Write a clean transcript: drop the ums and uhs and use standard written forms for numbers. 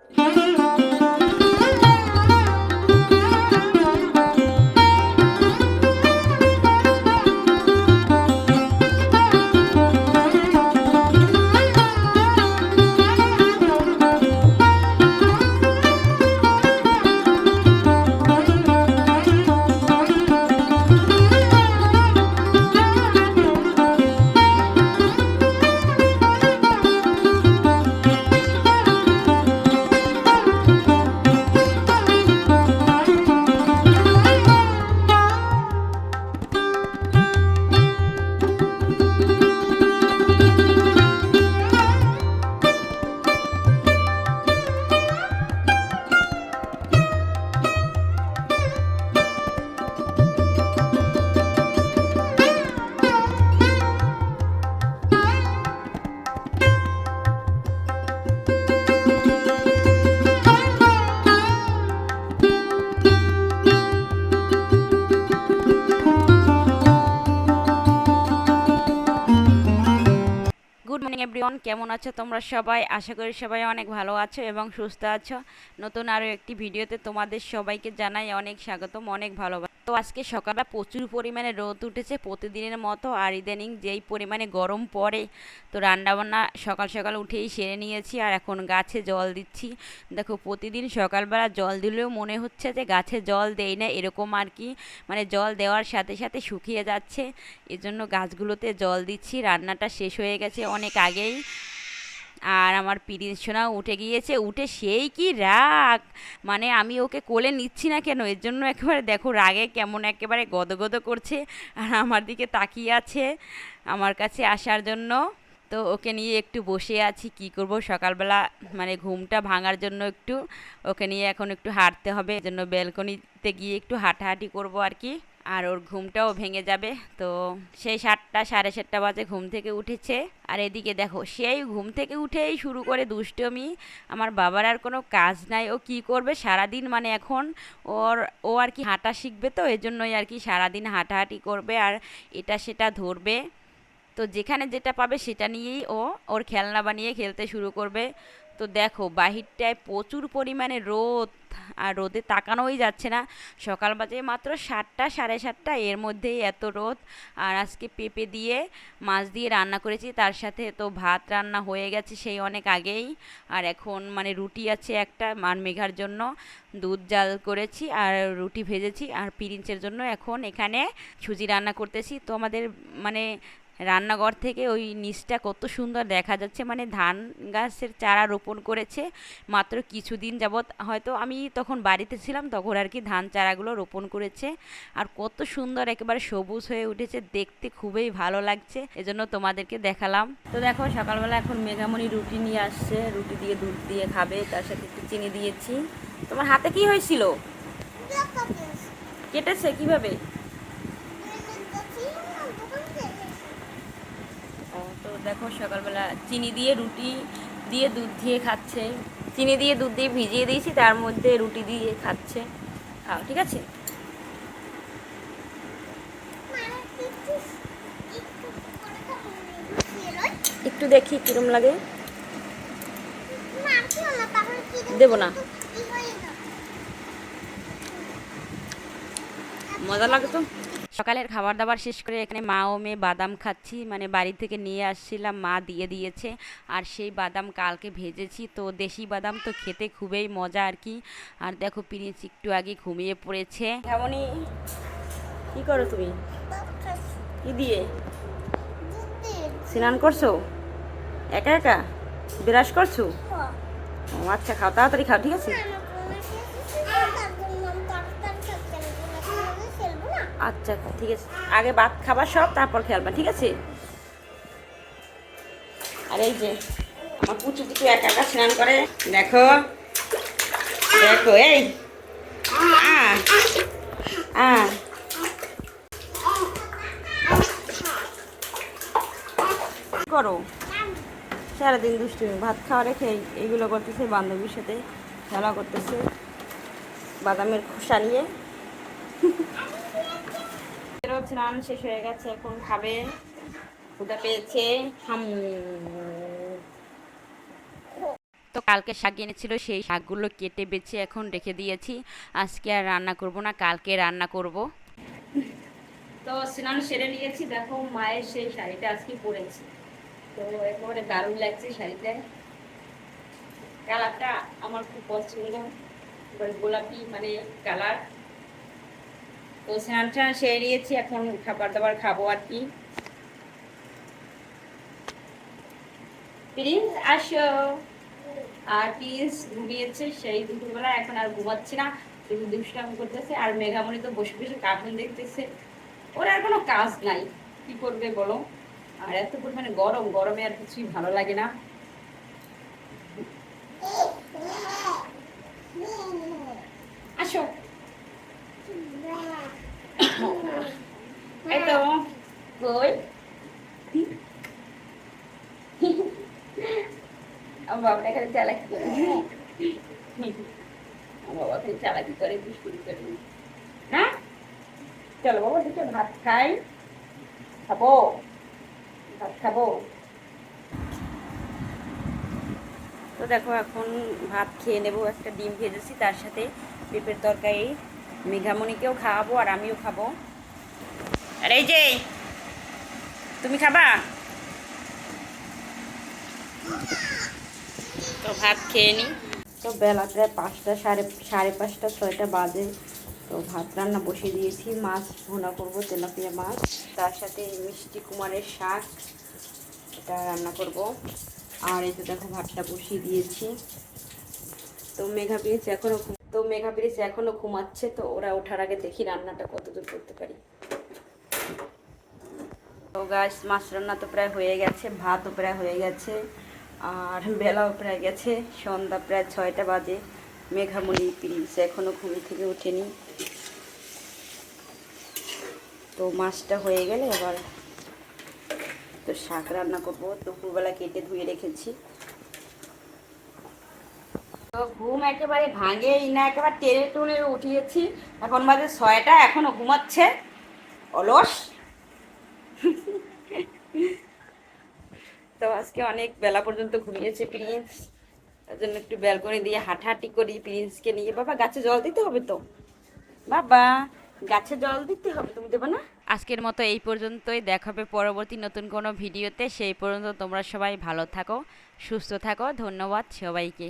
Good morning everyone, কেমন আছো তোমরা সবাই? আশা করি সবাই অনেক ভালো আছো এবং সুস্থ আছো। নতুন আরও একটি ভিডিওতে তোমাদের সবাইকে জানাই অনেক স্বাগতম, অনেক ভালোবাসা। তো আজকে সকালে প্রচুর পরিমাণে রোদ উঠেছে প্রতিদিনের মতো, আর ইদানিং যেই পরিমাণে গরম পড়ে, তো রান্নাবান্না সকাল সকাল উঠেই সেরে নিয়েছি আর এখন গাছে জল দিচ্ছি। দেখো, প্রতিদিন সকালবেলা জল দিলেও মনে হচ্ছে যে গাছে জল দেই না, এরকম আর কি, মানে জল দেওয়ার সাথে সাথে শুকিয়ে যাচ্ছে। এজন্য গাছগুলোতে জল দিচ্ছি। রান্নাটা শেষ হয়ে গেছে অনেক আগেই, আর আমার পিরিন সোনাও উঠে গিয়েছে। উঠে সেই কি রাগ, মানে আমি ওকে কোলে নিচ্ছি না কেন, এর জন্য একেবারে দেখো রাগে কেমন একেবারে গদগদ করছে আর আমার দিকে তাকিয়ে আছে আমার কাছে আসার জন্য। তো ওকে নিয়ে একটু বসে আছি, কি করব, সকালবেলা মানে ঘুমটা ভাঙার জন্য একটু ওকে নিয়ে এখন একটু হাঁটতে হবে, এজন্য ব্যালকনিতে গিয়ে একটু হাঁটাহাঁটি করব আর কি, আর ওর ঘুমটাও ভেঙে যাবে। তো সেই 7টা সাড়ে 7টা বাজে ঘুম থেকে উঠেছে, আর এদিকে দেখো সেই ঘুম থেকে উঠেই শুরু করে দুষ্টমি। আমার বাবার আর কোনো কাজ নাই, ও কি করবে সারাদিন, মানে এখন ও আর কি হাঁটা শিখবে, তো এজন্যই আর কি সারাদিন হাঁটাহাঁটি করবে আর এটা সেটা ধরবে। তো যেখানে যেটা পাবে সেটা নিয়েই ও ওর খেলনা বানিয়ে খেলতে শুরু করবে। তো দেখো বাহিরটায় প্রচুর পরিমাণে রোদ, আর রোদে তাকানোই যাচ্ছে না। সকাল বাজে মাত্র 7টা সাড়ে 7টা, এর মধ্যেই এত রোদ। আর আজকে পেঁপে দিয়ে মাছ দিয়ে রান্না করেছি, তার সাথে তো ভাত রান্না হয়ে গেছে সেই অনেক আগেই। আর এখন মানে রুটি আছে একটা মান মেঘার জন্য, দুধ জাল করেছি আর রুটি ভেজেছি, আর পিরিঞ্চের জন্য এখন এখানে সুজি রান্না করতেছি। তো আমাদের মানে রান্নাঘর থেকে ওই নিচটা কত সুন্দর দেখা যাচ্ছে, মানে ধান গাছের চারা রোপণ করেছে মাত্র কিছুদিন যাবৎ, হয়তো আমি তখন বাড়িতে ছিলাম তখন আর কি ধান চারাগুলো রোপণ করেছে। আর কত সুন্দর একেবারে সবুজ হয়ে উঠেছে, দেখতে খুবই ভালো লাগছে, এজন্য তোমাদেরকে দেখালাম। তো দেখো সকালবেলা এখন মেঘামণি রুটি নিয়ে আসছে, রুটি দিয়ে দুধ দিয়ে খাবে, তার সাথে একটু চিনি দিয়েছি। তোমার হাতে কি হয়েছিল? কেটেছে কিভাবে? তো দেখো সকালবেলা চিনি দিয়ে রুটি দিয়ে দুধ দিয়ে খাচ্ছে, চিনি দিয়ে দুধ দিয়ে ভিজিয়ে দিয়েছি, তার মধ্যে রুটি দিয়ে খাচ্ছে। খাও, ঠিক আছে। একটু দেখি কিরম লাগে, দেবো না, মজা লাগে তো। সকালের খাবার দাবার শেষ করে এখানে মা ও মেয়ে বাদাম খাচ্ছি, মানে বাড়ি থেকে নিয়ে আসছিলাম, মা দিয়ে দিয়েছে। আর সেই বাদাম কালকে ভেজেছি, তো দেশি বাদাম তো খেতে খুবই মজা আর কি। আর দেখো পিরিচ একটু আগে ঘুমিয়ে পড়েছে। এমনই, কি করো তুমি? কি দিয়ে স্নান করছো? একা একা বিরাস করছো? ও আচ্ছা, খাও তাড়াতাড়ি খাও, ঠিক আছে। আচ্ছা ঠিক আছে, আগে ভাত খাবার সব, তারপর খেলবা, ঠিক আছে। আর এই যে আমার পুচু পুচু একা একা স্নান করে, দেখো দেখো, এই করো সারাদিন দুষ্টুমি, ভাত খাওয়া রেখে এইগুলো করতেছে, বান্ধবীর সাথে খেলা করতেছে বাদামের খোসা নিয়ে। স্নান শেষ হয়ে গেছে, এখন খাবে, ক্ষুধা পেয়েছে। তো কালকে শাক এনেছিল, সেই শাকগুলো কেটে বেছে এখন রেখে দিয়েছি। আজকে আর রান্না করব না, কালকে রান্না করব। তো স্নান সেরে নিয়েছি, দেখো মায়ের সেই শাড়িটা আজকে পরেছি, তো একেবারে দারুণ লাগছে শাড়িটা। কালারটা আমার খুব পছন্দ, গোলাপি মানে কালার। তো স্নান টান সেরে নিয়েছি, এখন খাবার দাবার খাবো আর কি। প্লিজ আসো। আর প্লিজ ঘুমিয়েছে সেই দুপুরবেলা, এখন আর ঘুমাচ্ছে না, শুধু দুষ্টামি করতেছে। আর মেঘামণি তো বসে বসে কার্টুন দেখতেছে, ওর আর কোনো কাজ নাই, কি করবে বলো। আর এত পরিমাণে গরম, গরমে আর কিছুই ভালো লাগে না। আসো। এই তো কই আমার বাবাটা এখানে চালাকি করে, আমার বাবা এখানে চালাকি করে, দুষ্কুরি করে না। চলো বাবা দেখে ভাত খাই, খাবো, ভাত খাবো। তো দেখো এখন ভাত খেয়ে নেবো, একটা ডিম ভেজেছি, তার সাথে পেঁপের তরকারি। মেঘামণিকেও খাওয়াবো আর আমিও খাবো। আর এই যে তুমি খাবা? তো ভাত খেয়ে নিই। তো বেলা প্রায় 5টা, সাড়ে 5টা 6টা বাজে। তো ভাত রান্না বসিয়ে দিয়েছি, মাছ ভুনা করবো, তেলাপিয়া মাছ, তার সাথে মিষ্টি কুমারের শাক, এটা রান্না করব। আর এই তো দেখো ভাতটা বসিয়ে দিয়েছি। তো মেঘা পিরিচ এখনো ঘুমাচ্ছে, তো ওরা ওঠার আগে দেখি রান্নাটা কতদূর করতে পারি। তো গাছ মাছ রান্না তো প্রায় হয়ে গেছে, ভাতও প্রায় হয়ে গেছে, আর বেলাও প্রায় গেছে, সন্ধ্যা প্রায় 6টা বাজে। মেঘামণি পিরিচ এখনো ঘুম থেকে ওঠেনি। তো মাছটা হয়ে গেলে এবার তো শাক রান্না করবো, দুপুরবেলা কেটে ধুয়ে রেখেছি। তো ঘুম একেবারে ভাঙেই না, একেবারে টেনে টুনে উঠিয়েছি, এখন বাজে 6টা, এখনো ঘুমাচ্ছে অলস। তো আজকে অনেক বেলা পর্যন্ত ঘুমিয়েছে প্রিন্স, তার জন্য একটু ব্যালকনি দিয়ে হাঁটাহাঁটি করি প্রিন্সকে নিয়ে। বাবা গাছে জল দিতে হবে তো, বাবা গাছে জল দিতে হবে, তুমি দেবে না? আজকের মতো এই পর্যন্তই, দেখাবে পরবর্তী নতুন কোনো ভিডিওতে। সেই পর্যন্ত তোমরা সবাই ভালো থাকো, সুস্থ থাকো। ধন্যবাদ সবাইকে।